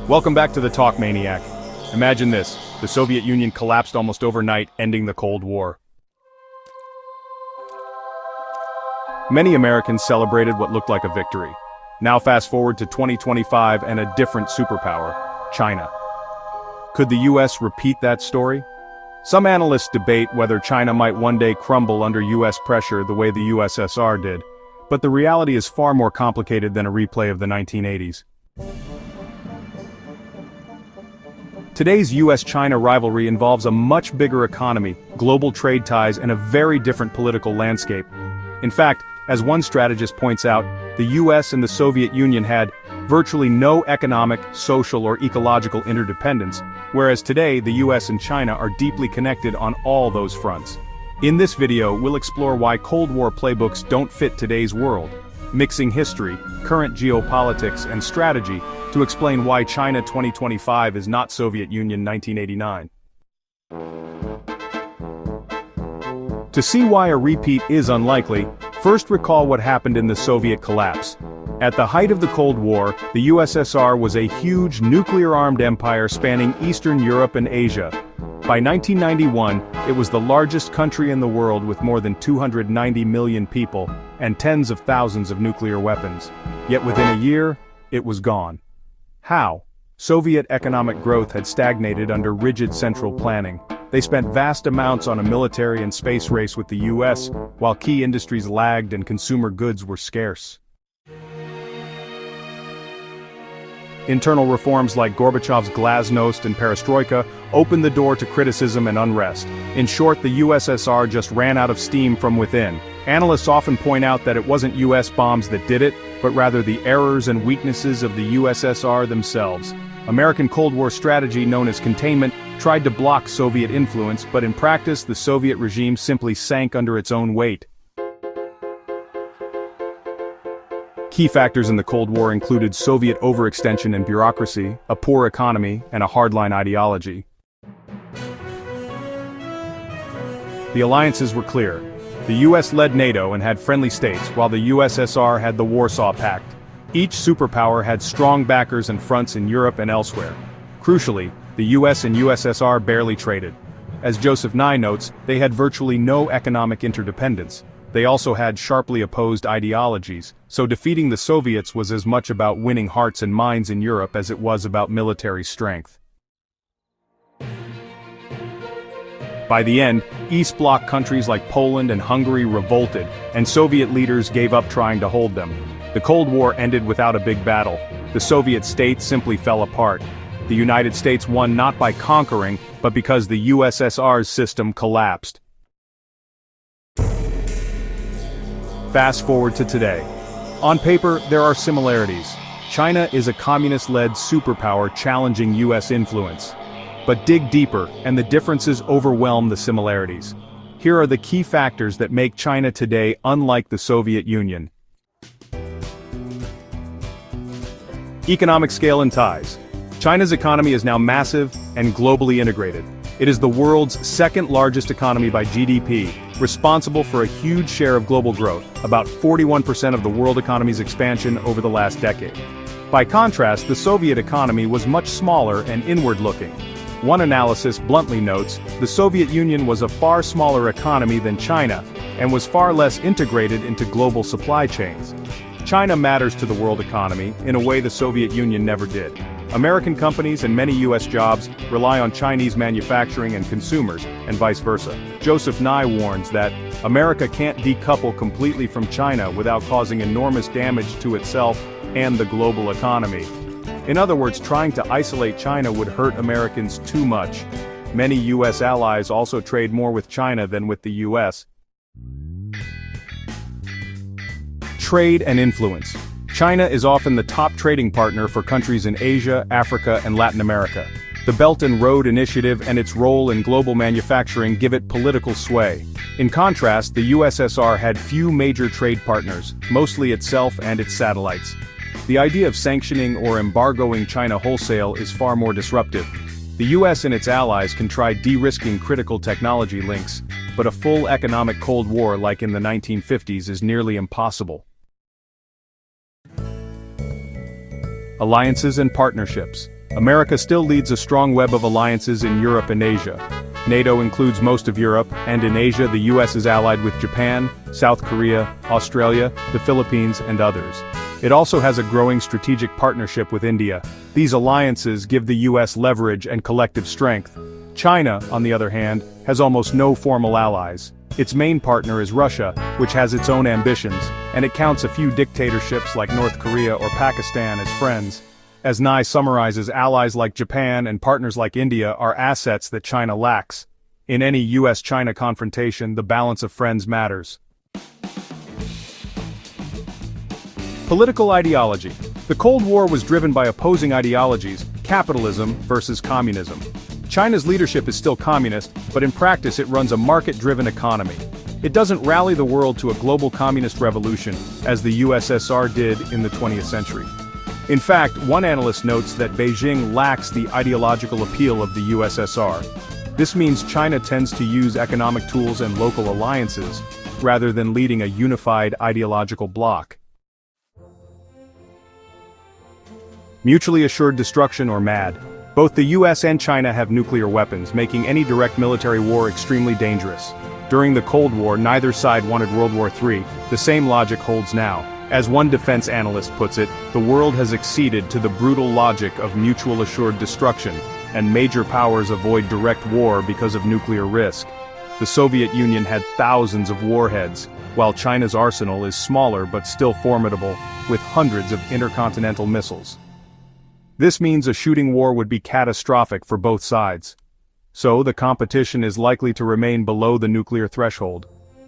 Welcome back to the Talk Maniac. Imagine this, the Soviet Union collapsed almost overnight, ending the Cold War. Many Americans celebrated what looked like a victory. Now fast forward to 2025 and a different superpower, China. Could the US repeat that story? Some analysts debate whether China might one day crumble under US pressure the way the USSR did, but the reality is far more complicated than a replay of the 1980s. Today's US-China rivalry involves a much bigger economy, global trade ties, and a very different political landscape. In fact, as one strategist points out, the US and the Soviet Union had virtually no economic, social, or ecological interdependence, whereas today the US and China are deeply connected on all those fronts. In this video, we'll explore why Cold War playbooks don't fit today's world, mixing history, current geopolitics, and strategy to explain why China 2025 is not Soviet Union 1989. To see why a repeat is unlikely, first recall what happened in the Soviet collapse. At the height of the Cold War, the USSR was a huge nuclear-armed empire spanning Eastern Europe and Asia. By 1991, it was the largest country in the world with more than 290 million people and tens of thousands of nuclear weapons. Yet within a year, it was gone. How? Soviet economic growth had stagnated under rigid central planning. They spent vast amounts on a military and space race with the US, while key industries lagged and consumer goods were scarce. Internal reforms like Gorbachev's glasnost and perestroika opened the door to criticism and unrest. In short, the USSR just ran out of steam from within. Analysts often point out that it wasn't US bombs that did it, but rather the errors and weaknesses of the USSR themselves. American Cold War strategy known as containment tried to block Soviet influence, but in practice the Soviet regime simply sank under its own weight. Key factors in the Cold War included Soviet overextension and bureaucracy, a poor economy, and a hardline ideology. The alliances were clear. The US led NATO and had friendly states, while the USSR had the Warsaw Pact. Each superpower had strong backers and fronts in Europe and elsewhere. Crucially, the US and USSR barely traded. As Joseph Nye notes, they had virtually no economic interdependence. They also had sharply opposed ideologies, so defeating the Soviets was as much about winning hearts and minds in Europe as it was about military strength. By the end, East Bloc countries like Poland and Hungary revolted, and Soviet leaders gave up trying to hold them. The Cold War ended without a big battle. The Soviet states simply fell apart. The United States won not by conquering, but because the USSR's system collapsed. Fast forward to today. On paper, there are similarities. China is a communist-led superpower challenging US influence. But dig deeper, and the differences overwhelm the similarities. Here are the key factors that make China today unlike the Soviet Union. Economic scale and ties. China's economy is now massive and globally integrated. It is the world's second largest economy by GDP, responsible for a huge share of global growth, about 41% of the world economy's expansion over the last decade. By contrast, the Soviet economy was much smaller and inward-looking. One analysis bluntly notes, the Soviet Union was a far smaller economy than China, and was far less integrated into global supply chains. China matters to the world economy in a way the Soviet Union never did. American companies and many US jobs rely on Chinese manufacturing and consumers, and vice versa. Joseph Nye warns that America can't decouple completely from China without causing enormous damage to itself and the global economy. In other words, trying to isolate China would hurt Americans too much. Many US allies also trade more with China than with the US. Trade and influence. China is often the top trading partner for countries in Asia, Africa, and Latin America. The Belt and Road Initiative and its role in global manufacturing give it political sway. In contrast, the USSR had few major trade partners, mostly itself and its satellites. The idea of sanctioning or embargoing China wholesale is far more disruptive. The US and its allies can try de-risking critical technology links, but a full economic Cold War like in the 1950s is nearly impossible. Alliances and partnerships. America still leads a strong web of alliances in Europe and Asia. NATO includes most of Europe, and in Asia the US is allied with Japan, South Korea, Australia, the Philippines, and others. It also has a growing strategic partnership with India. These alliances give the US leverage and collective strength. China, on the other hand, has almost no formal allies. Its main partner is Russia, which has its own ambitions, and it counts a few dictatorships like North Korea or Pakistan as friends. As Nye summarizes, allies like Japan and partners like India are assets that China lacks. In any US-China confrontation, the balance of friends matters. Political ideology. The Cold War was driven by opposing ideologies, capitalism versus communism. China's leadership is still communist, but in practice it runs a market-driven economy. It doesn't rally the world to a global communist revolution, as the USSR did in the 20th century. In fact, one analyst notes that Beijing lacks the ideological appeal of the USSR. This means China tends to use economic tools and local alliances, rather than leading a unified ideological bloc. Mutually assured destruction or MAD. Both the US and China have nuclear weapons, making any direct military war extremely dangerous. During the Cold War, neither side wanted World War III. The same logic holds now. As one defense analyst puts it, the world has acceded to the brutal logic of mutual assured destruction, and major powers avoid direct war because of nuclear risk. The Soviet Union had thousands of warheads, while China's arsenal is smaller but still formidable, with hundreds of intercontinental missiles. This means a shooting war would be catastrophic for both sides. So the competition is likely to remain below the nuclear threshold,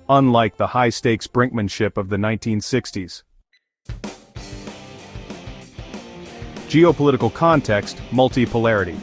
unlike the high-stakes brinkmanship of the 1960s. Geopolitical context, multipolarity.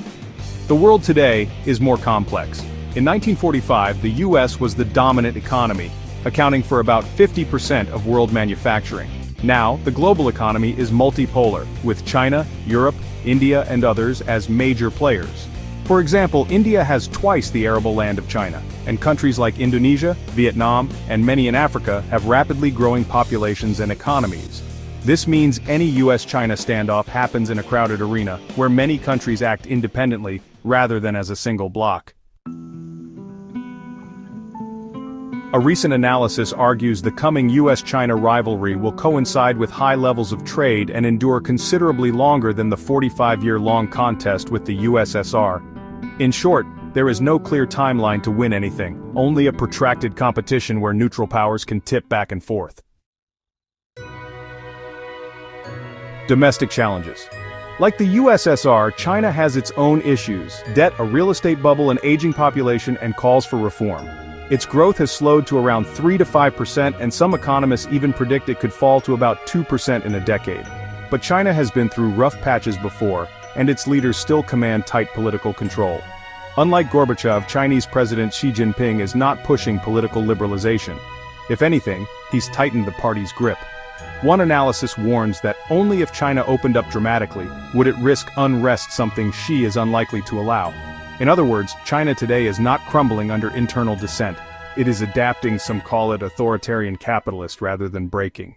The world today is more complex. In 1945, the US was the dominant economy, accounting for about 50% of world manufacturing. Now, the global economy is multipolar, with China, Europe, India, and others as major players. For example, India has twice the arable land of China, and countries like Indonesia, Vietnam, and many in Africa have rapidly growing populations and economies. This means any US-China standoff happens in a crowded arena, where many countries act independently, rather than as a single bloc. A recent analysis argues the coming US-China rivalry will coincide with high levels of trade and endure considerably longer than the 45-year-long contest with the USSR. In short, there is no clear timeline to win anything, only a protracted competition where neutral powers can tip back and forth. Domestic challenges. Like the USSR, China has its own issues: debt, a real estate bubble, an aging population, and calls for reform. Its growth has slowed to around 3 to 5%, and some economists even predict it could fall to about 2% in a decade. But China has been through rough patches before, and its leaders still command tight political control. Unlike Gorbachev, Chinese President Xi Jinping is not pushing political liberalization. If anything, he's tightened the party's grip. One analysis warns that only if China opened up dramatically would it risk unrest, something Xi is unlikely to allow. In other words, China today is not crumbling under internal dissent. It is adapting, some call it authoritarian capitalist rather than breaking.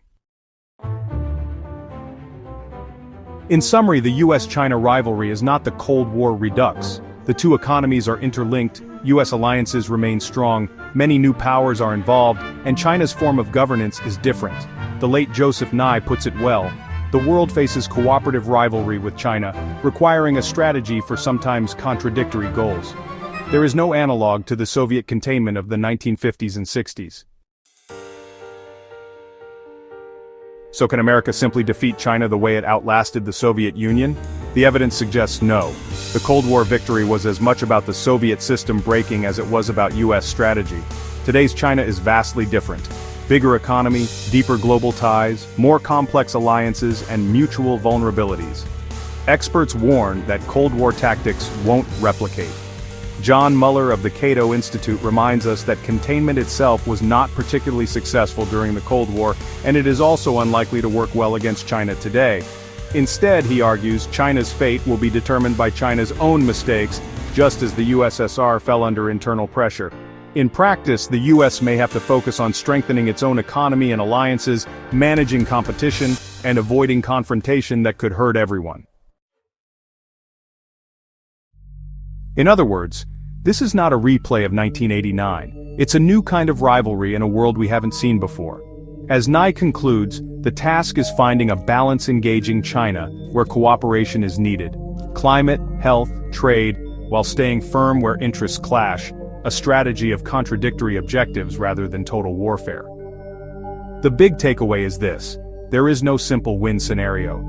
In summary, the US-China rivalry is not the Cold War redux. The two economies are interlinked, US alliances remain strong, many new powers are involved, and China's form of governance is different. The late Joseph Nye puts it well: the world faces cooperative rivalry with China, requiring a strategy for sometimes contradictory goals. There is no analog to the Soviet containment of the 1950s and 60s. So can America simply defeat China the way it outlasted the Soviet Union? The evidence suggests no. The Cold War victory was as much about the Soviet system breaking as it was about US strategy. Today's China is vastly different. Bigger economy, deeper global ties, more complex alliances, and mutual vulnerabilities. Experts warn that Cold War tactics won't replicate. John Muller of the Cato Institute reminds us that containment itself was not particularly successful during the Cold War, and it is also unlikely to work well against China today. Instead, he argues, China's fate will be determined by China's own mistakes, just as the USSR fell under internal pressure. In practice, the US may have to focus on strengthening its own economy and alliances, managing competition, and avoiding confrontation that could hurt everyone. In other words, this is not a replay of 1989, it's a new kind of rivalry in a world we haven't seen before. As Nye concludes, the task is finding a balance engaging China where cooperation is needed. Climate, health, trade, while staying firm where interests clash, a strategy of contradictory objectives rather than total warfare. The big takeaway is this: there is no simple win scenario.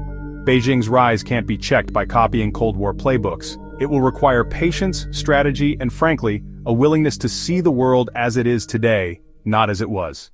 Beijing's rise can't be checked by copying Cold War playbooks. It will require patience, strategy, and frankly, a willingness to see the world as it is today, not as it was.